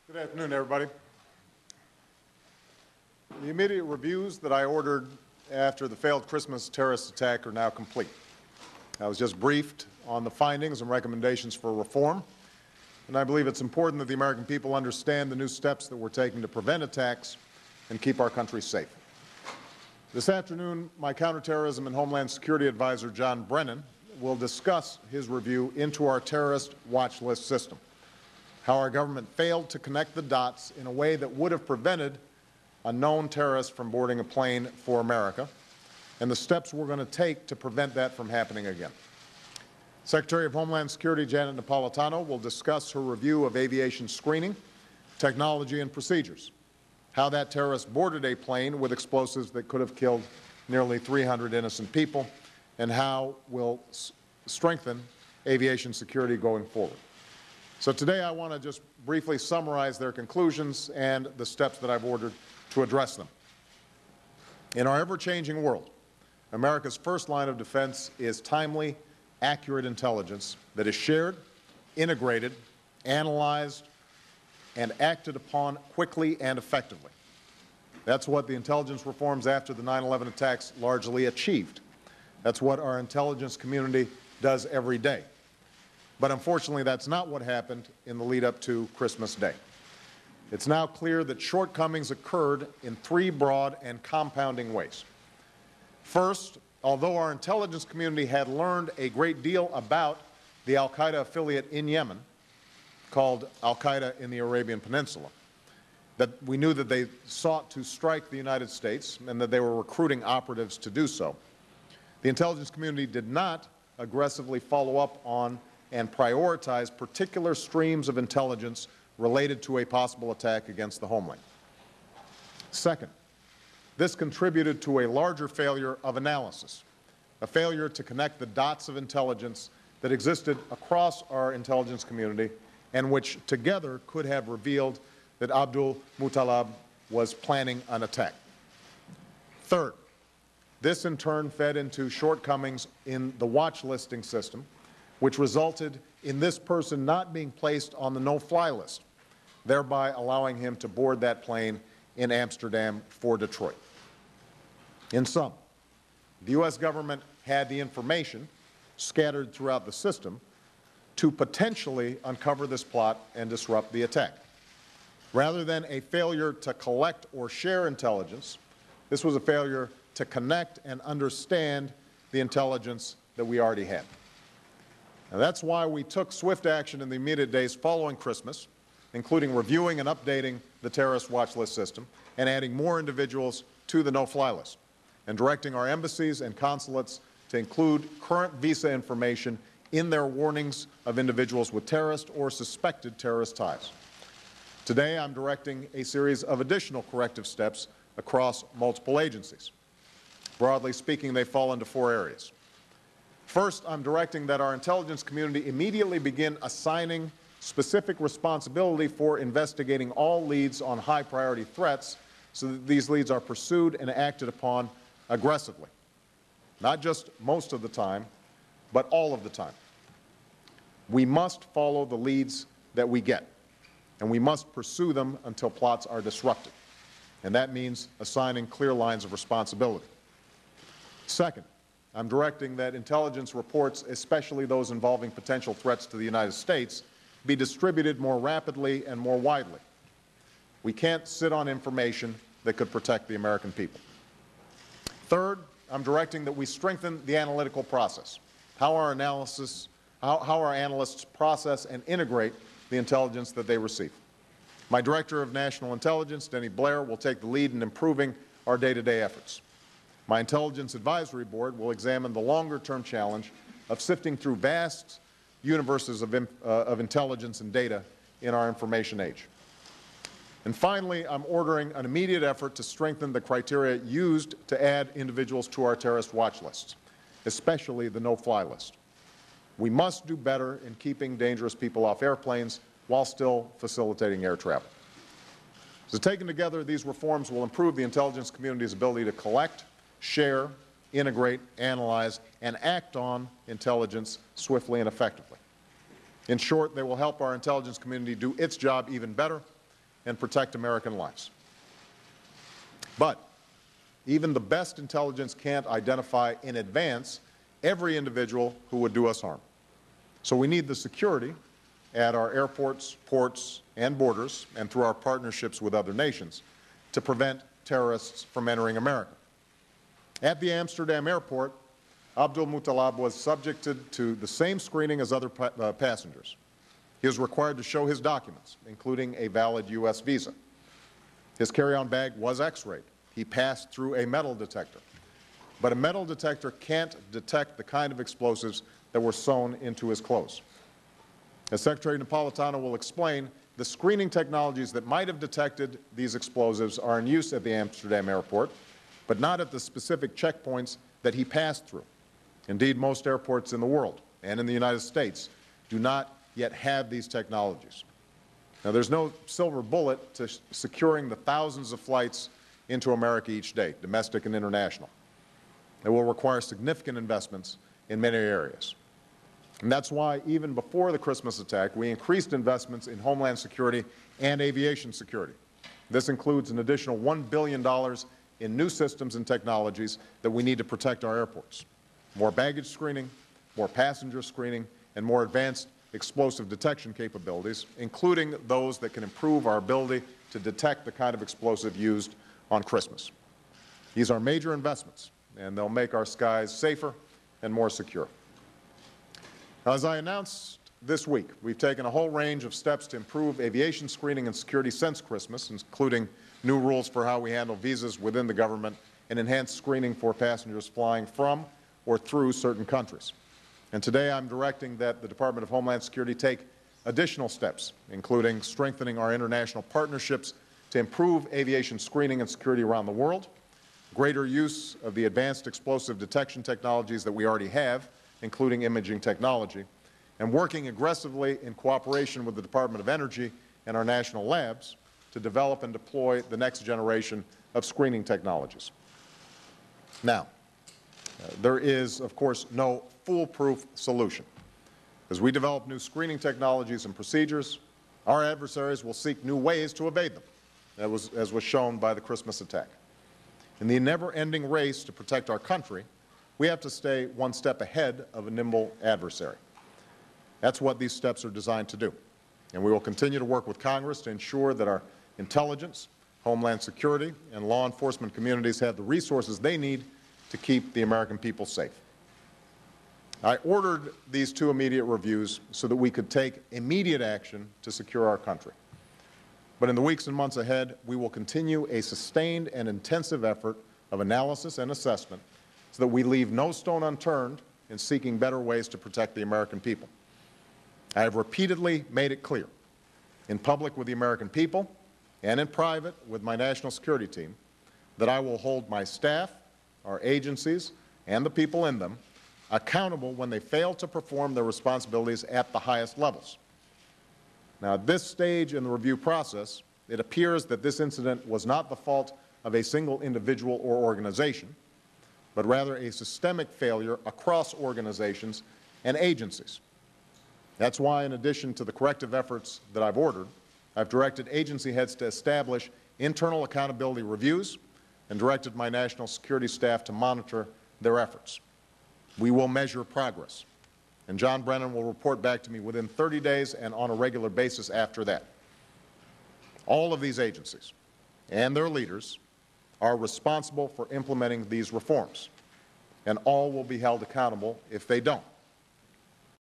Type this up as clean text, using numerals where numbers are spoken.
Good afternoon, everybody. The immediate reviews that I ordered after the failed Christmas terrorist attack are now complete. I was just briefed on the findings and recommendations for reform, and I believe it's important that the American people understand the new steps that we're taking to prevent attacks and keep our country safe. This afternoon, my counterterrorism and homeland security advisor, John Brennan, will discuss his review into our terrorist watch list system, how our government failed to connect the dots in a way that would have prevented a known terrorist from boarding a plane for America, and the steps we're going to take to prevent that from happening again. Secretary of Homeland Security Janet Napolitano will discuss her review of aviation screening, technology, and procedures, how that terrorist boarded a plane with explosives that could have killed nearly 300 innocent people, and how we'll strengthen aviation security going forward. So today I want to just briefly summarize their conclusions and the steps that I've ordered to address them. In our ever-changing world, America's first line of defense is timely, accurate intelligence that is shared, integrated, analyzed, and acted upon quickly and effectively. That's what the intelligence reforms after the 9/11 attacks largely achieved. That's what our intelligence community does every day. But unfortunately, that's not what happened in the lead-up to Christmas Day. It's now clear that shortcomings occurred in three broad and compounding ways. First, although our intelligence community had learned a great deal about the al-Qaeda affiliate in Yemen, called al-Qaeda in the Arabian Peninsula, that we knew that they sought to strike the United States and that they were recruiting operatives to do so, the intelligence community did not aggressively follow up on and prioritize particular streams of intelligence related to a possible attack against the homeland. Second, this contributed to a larger failure of analysis, a failure to connect the dots of intelligence that existed across our intelligence community and which together could have revealed that Abdul Muttalib was planning an attack. Third, this in turn fed into shortcomings in the watch listing system, which resulted in this person not being placed on the no-fly list, thereby allowing him to board that plane in Amsterdam for Detroit. In sum, the U.S. government had the information scattered throughout the system to potentially uncover this plot and disrupt the attack. Rather than a failure to collect or share intelligence, this was a failure to connect and understand the intelligence that we already had. Now, that's why we took swift action in the immediate days following Christmas, including reviewing and updating the terrorist watch list system and adding more individuals to the no-fly list, and directing our embassies and consulates to include current visa information in their warnings of individuals with terrorist or suspected terrorist ties. Today, I'm directing a series of additional corrective steps across multiple agencies. Broadly speaking, they fall into four areas. First, I'm directing that our intelligence community immediately begin assigning specific responsibility for investigating all leads on high-priority threats so that these leads are pursued and acted upon aggressively, not just most of the time, but all of the time. We must follow the leads that we get, and we must pursue them until plots are disrupted, and that means assigning clear lines of responsibility. Second, I'm directing that intelligence reports, especially those involving potential threats to the United States, be distributed more rapidly and more widely. We can't sit on information that could protect the American people. Third, I'm directing that we strengthen the analytical process, how our analysts process and integrate the intelligence that they receive. My Director of National Intelligence, Denny Blair, will take the lead in improving our day-to-day efforts. My Intelligence Advisory Board will examine the longer-term challenge of sifting through vast universes of intelligence and data in our information age. And finally, I'm ordering an immediate effort to strengthen the criteria used to add individuals to our terrorist watch lists, especially the no-fly list. We must do better in keeping dangerous people off airplanes while still facilitating air travel. So taken together, these reforms will improve the intelligence community's ability to collect, share, integrate, analyze, and act on intelligence swiftly and effectively. In short, they will help our intelligence community do its job even better and protect American lives. But even the best intelligence can't identify in advance every individual who would do us harm. So we need the security at our airports, ports, and borders, and through our partnerships with other nations, to prevent terrorists from entering America. At the Amsterdam airport, Abdul Muttalab was subjected to the same screening as other passengers. He was required to show his documents, including a valid U.S. visa. His carry-on bag was X-rayed. He passed through a metal detector. But a metal detector can't detect the kind of explosives that were sewn into his clothes. As Secretary Napolitano will explain, the screening technologies that might have detected these explosives are in use at the Amsterdam airport, but not at the specific checkpoints that he passed through. Indeed, most airports in the world and in the United States do not yet have these technologies. Now, there's no silver bullet to securing the thousands of flights into America each day, domestic and international. It will require significant investments in many areas. And that's why, even before the Christmas attack, we increased investments in Homeland Security and aviation security. This includes an additional $1 billion in new systems and technologies that we need to protect our airports. More baggage screening, more passenger screening, and more advanced explosive detection capabilities, including those that can improve our ability to detect the kind of explosive used on Christmas. These are major investments, and they'll make our skies safer and more secure. Now, as I announced this week, we've taken a whole range of steps to improve aviation screening and security since Christmas, including new rules for how we handle visas within the government and enhanced screening for passengers flying from or through certain countries. And today I'm directing that the Department of Homeland Security take additional steps, including strengthening our international partnerships to improve aviation screening and security around the world, greater use of the advanced explosive detection technologies that we already have, including imaging technology, and working aggressively in cooperation with the Department of Energy and our national labs to develop and deploy the next generation of screening technologies. Now, there is, of course, no foolproof solution. As we develop new screening technologies and procedures, our adversaries will seek new ways to evade them, as was shown by the Christmas attack. In the never-ending race to protect our country, we have to stay one step ahead of a nimble adversary. That's what these steps are designed to do. And we will continue to work with Congress to ensure that our intelligence, homeland security, and law enforcement communities have the resources they need to keep the American people safe. I ordered these two immediate reviews so that we could take immediate action to secure our country. But in the weeks and months ahead, we will continue a sustained and intensive effort of analysis and assessment so that we leave no stone unturned in seeking better ways to protect the American people. I have repeatedly made it clear, in public with the American people and in private with my national security team, that I will hold my staff, our agencies, and the people in them accountable when they fail to perform their responsibilities at the highest levels. Now, at this stage in the review process, it appears that this incident was not the fault of a single individual or organization, but rather a systemic failure across organizations and agencies. That's why, in addition to the corrective efforts that I've ordered, I've directed agency heads to establish internal accountability reviews and directed my national security staff to monitor their efforts. We will measure progress, and John Brennan will report back to me within 30 days and on a regular basis after that. All of these agencies and their leaders are responsible for implementing these reforms, and all will be held accountable if they don't.